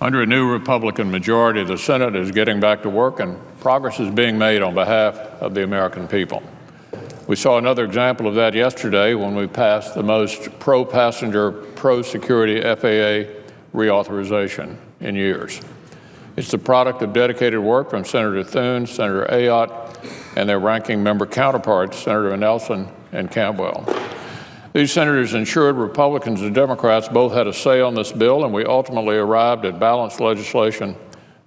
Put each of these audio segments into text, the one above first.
Under a new Republican majority, the Senate is getting back to work and progress is being made on behalf of the American people. We saw another example of that yesterday when we passed the most pro-passenger, pro-security FAA reauthorization in years. It's the product of dedicated work from Senator Thune, Senator Ayotte, and their ranking member counterparts, Senator Nelson and Cantwell. These senators ensured Republicans and Democrats both had a say on this bill, and we ultimately arrived at balanced legislation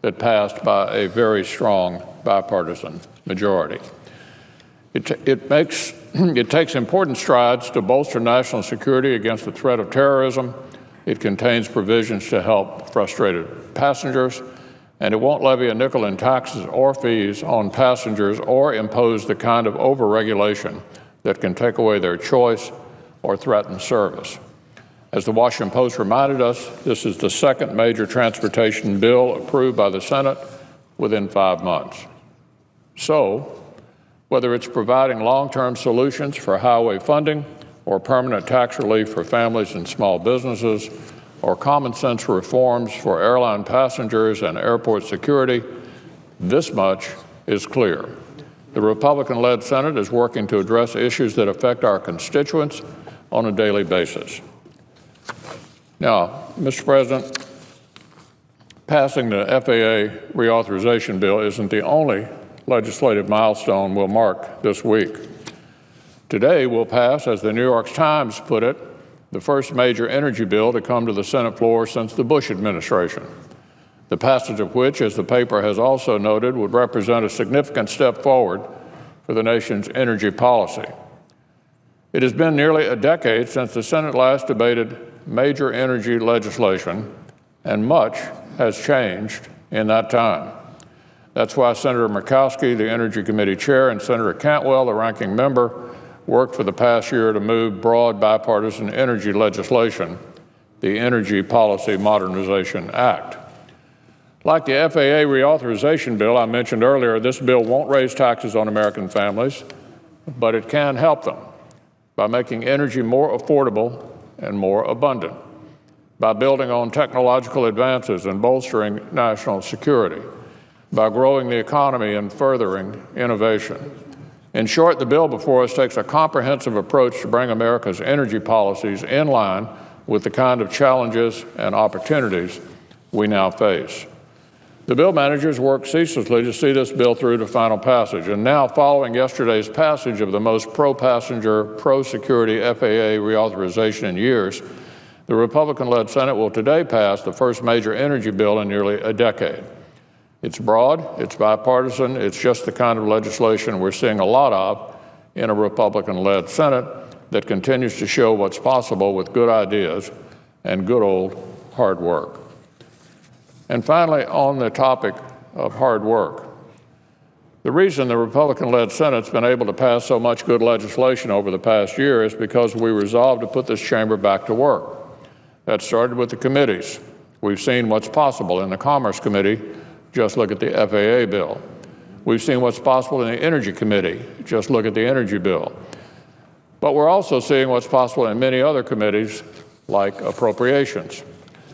that passed by a very strong bipartisan majority. It takes important strides to bolster national security against the threat of terrorism. It contains provisions to help frustrated passengers, and it won't levy a nickel in taxes or fees on passengers or impose the kind of overregulation that can take away their choice or threaten service. As the Washington Post reminded us, this is the second major transportation bill approved by the Senate within 5 months. So, whether it's providing long-term solutions for highway funding or permanent tax relief for families and small businesses, or common sense reforms for airline passengers and airport security, this much is clear. The Republican-led Senate is working to address issues that affect our constituents on a daily basis. Now, Mr. President, passing the FAA reauthorization bill isn't the only legislative milestone we'll mark this week. Today, we'll pass, as the New York Times put it, the first major energy bill to come to the Senate floor since the Bush administration, the passage of which, as the paper has also noted, would represent a significant step forward for the nation's energy policy. It has been nearly a decade since the Senate last debated major energy legislation, and much has changed in that time. That's why Senator Murkowski, the Energy Committee Chair, and Senator Cantwell, the ranking member, worked for the past year to move broad bipartisan energy legislation, the Energy Policy Modernization Act. Like the FAA reauthorization bill I mentioned earlier, this bill won't raise taxes on American families, but it can help them by making energy more affordable and more abundant, by building on technological advances and bolstering national security, by growing the economy and furthering innovation. In short, the bill before us takes a comprehensive approach to bring America's energy policies in line with the kind of challenges and opportunities we now face. The bill managers worked ceaselessly to see this bill through to final passage, and now, following yesterday's passage of the most pro-passenger, pro-security FAA reauthorization in years, the Republican-led Senate will today pass the first major energy bill in nearly a decade. It's broad, it's bipartisan, it's just the kind of legislation we're seeing a lot of in a Republican-led Senate that continues to show what's possible with good ideas and good old hard work. And finally, on the topic of hard work, the reason the Republican-led Senate's been able to pass so much good legislation over the past year is because we resolved to put this chamber back to work. That started with the committees. We've seen what's possible in the Commerce Committee. Just look at the FAA bill. We've seen what's possible in the Energy Committee. Just look at the energy bill. But we're also seeing what's possible in many other committees, like appropriations.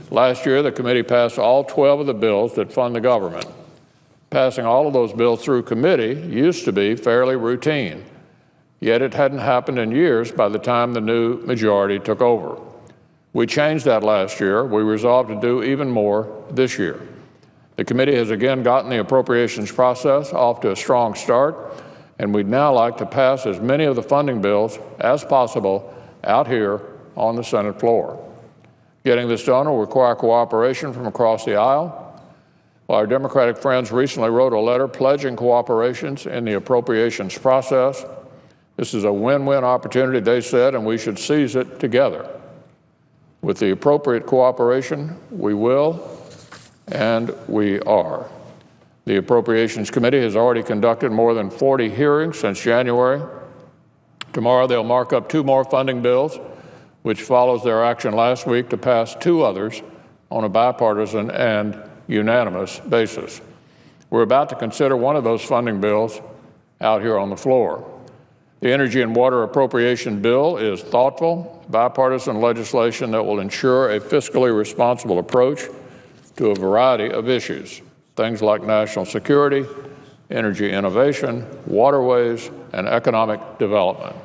Last year, the committee passed all 12 of the bills that fund the government. Passing all of those bills through committee used to be fairly routine, yet it hadn't happened in years by the time the new majority took over. We changed that last year. We resolved to do even more this year. The committee has again gotten the appropriations process off to a strong start, and we'd now like to pass as many of the funding bills as possible out here on the Senate floor. Getting this done will require cooperation from across the aisle. While our Democratic friends recently wrote a letter pledging cooperations in the appropriations process, this is a win-win opportunity, they said, and we should seize it together. With the appropriate cooperation, we will, and we are. The Appropriations Committee has already conducted more than 40 hearings since January. Tomorrow they'll mark up 2 more funding bills, which follows their action last week to pass 2 others on a bipartisan and unanimous basis. We're about to consider one of those funding bills out here on the floor. The Energy and Water Appropriation Bill is thoughtful, bipartisan legislation that will ensure a fiscally responsible approach to a variety of issues, things like national security, energy innovation, waterways, and economic development.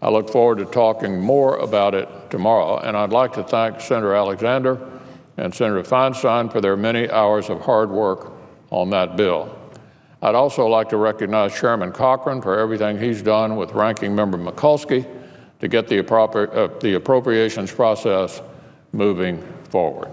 I look forward to talking more about it tomorrow, and I'd like to thank Senator Alexander and Senator Feinstein for their many hours of hard work on that bill. I'd also like to recognize Chairman Cochran for everything he's done with Ranking Member Mikulski to get the appropriations process moving forward.